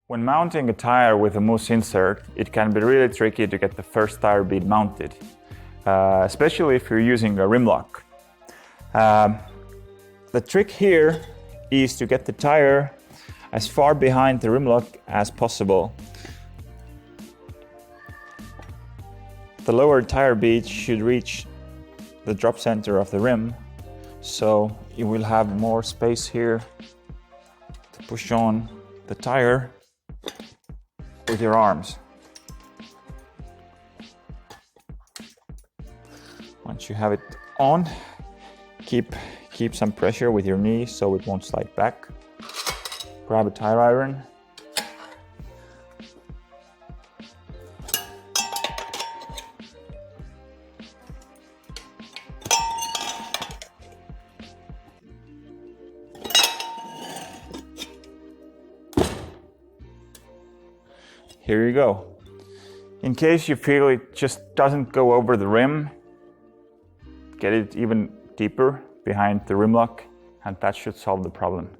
When mounting a tire with a Mousse insert, it can be really tricky to get the first tire bead mounted, especially if you're using a rim lock. The trick here is to get the tire as far behind the rim lock as possible. The lower tire bead should reach the drop center of the rim, so you will have more space here to push on the tire with your arms. Once you have it on, keep some pressure with your knee so it won't slide back. Grab a tire iron. Here you go. In case you feel it just doesn't go over the rim, get it even deeper behind the rim lock, and that should solve the problem.